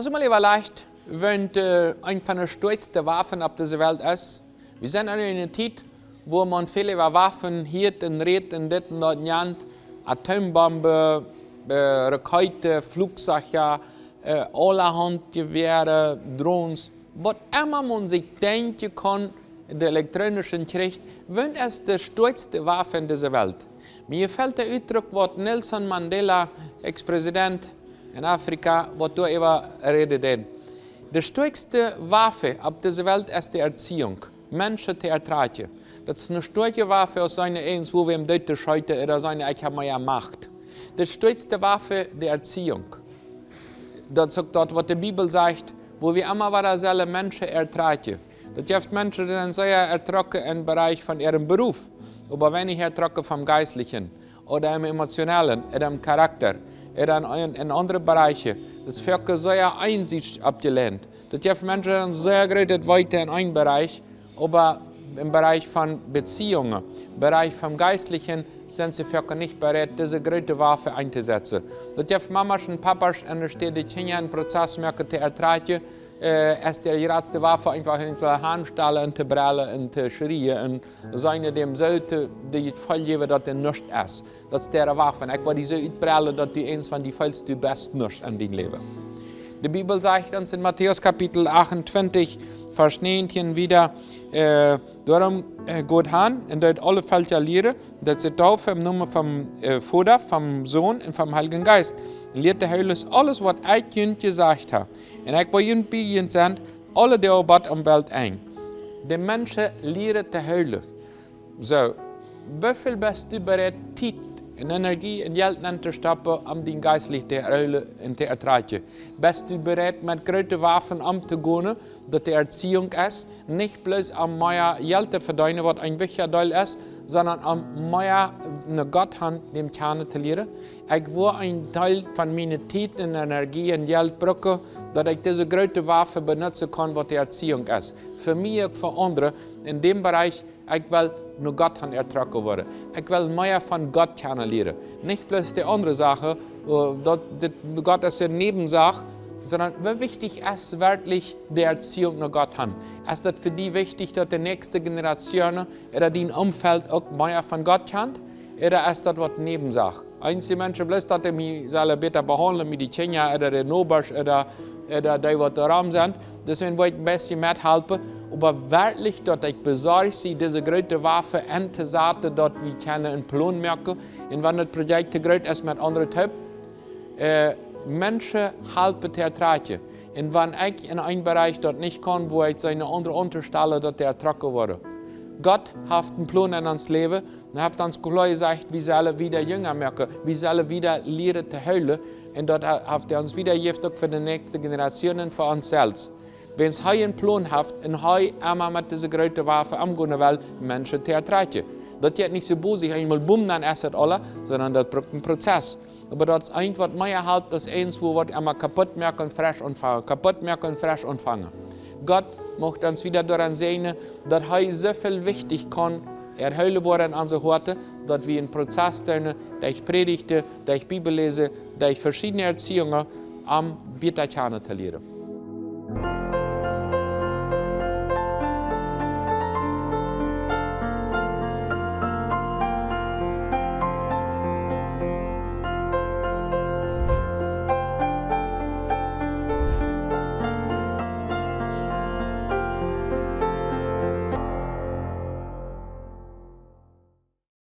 Hast du mal überlegt, wenn eine von den stolzen Waffen auf dieser Welt ist? Wir sind in einer Zeit, wo man viele Waffen hier und redet in diesem Land, Atombomben, Raketen, Flugzeuge, allerhand Gewehre, Drohnen. Was immer man sich denken kann, der elektronischen Krieg, wenn es die stolzste Waffe in dieser Welt. Mir gefällt der Ausdruck, was Nelson Mandela, Ex-Präsident in Afrika, was da über redet. Die stolzste Waffe auf dieser Welt ist die Erziehung. Menschen zu ertragen. Das ist eine starke Waffe aus seiner Eins, wo wir im Deutschen scheuten oder seine eigene Macht. Die stolzste Waffe die Erziehung. Das ist das, was die Bibel sagt, wo wir immer wieder solche Menschen ertragen. Das gibt Menschen, die sind sehr ertrocken im Bereich von ihrem Beruf, aber weniger ertrocken vom Geistlichen oder im Emotionalen oder im Charakter oder in anderen Bereichen. Das wird sehr Einsicht abgelehnt. Das gibt Menschen, die sind sehr geredet weiter in einem Bereich, aber im Bereich von Beziehungen, im Bereich vom Geistlichen, sind sie für nicht bereit, diese große Waffe einzusetzen. Das gibt Mamas und Papas, und da steht die Kinder im Prozess zu ertragen, ist die letzte Waffe einfach in die Handstellen und zu brüllen und zu schreien und seine dem sollte, die vollgeben, dass er nichts ist. Das ist der Waffe. Ich will diese utbrüllen, dass die eins von die vollste best nichts an dein Leben. Die Bibel sagt uns in Matthäus Kapitel 28, Vers 19 wieder, darum geht han und dort alle Völker lehren, dass sie taufen im Namen vom Vater, vom Sohn und vom Heiligen Geist. Lehrt der Heilige alles, was ich ihnen gesagt habe. Und ich will ihnen bei ihnen sein, alle die Arbeit am Welt ein. Die Menschen lehren der Heilige. So, wie viel bist du bereit, Zeit, Energie und Geld anzustoppen, um den geistlichen zu ertragen? Bist du bereit, mit großen Waffen umzugehen, dass die Erziehung ist, nicht bloß um mehr Geld zu verdienen, was ein wichtiger Teil ist, sondern um mehr eine Gotthand dem Kern zu lernen? Ich will einen Teil von meiner Zeit und Energie und Geld brauchen, dass ich diese große Waffe benutzen kann, was die Erziehung ist. Für mich und für andere in dem Bereich, ich will nur Gott ertragen werden. Ich will mehr von Gott kennenlernen. Nicht bloß die andere Sache, Gott ist eine Nebensache, sondern wie wichtig ist wirklich die Erziehung nach Gott haben. Ist das für die wichtig, dass die nächste Generation oder dein Umfeld auch mehr von Gott kennt? Oder ist das was Nebensache? Einige Menschen bloß, dass die mich besser behandeln mit den Kindern oder den Nobers oder die, die da rum sind. Deswegen will ich ein bisschen mithelfen. Aber wirklich, dass ich besorgt sie, diese große Waffe einzusetzen, dass wir einen Plan merken. Und wenn das Projekt groß ist mit anderen Typen, Menschen helfen zu ertragen. Und wenn ich in einem Bereich dort nicht kann, wo ich seine andere unterstelle, dass der ertragen wird. Gott hat einen Plan in uns Leben und hat uns gesagt, wir sollen wieder jünger merken, wir sollen wieder lernen zu heilen. Und dort hat uns wieder gegeben für die nächste Generation und für uns selbst. Wenn es einen Plan hat und immer mit dieser großen Waffe umgehen will, Menschen zu ertragen. Das ist nicht so böse, einmal bumm, dann ist das alles, sondern das braucht einen Prozess. Aber das ist ein, was mehr halt, das eins, wo wir immer kaputt merken und frisch anfangen. Kaputt merken und frisch anfangen. Gott möchte uns wieder daran sehen, dass er so viel wichtig kann, erhöhen worden an unsere Worte, dass wir einen Prozess tun, durch Predigten, durch Bibel lesen, durch verschiedene Erziehungen, am besser kennenzulernen.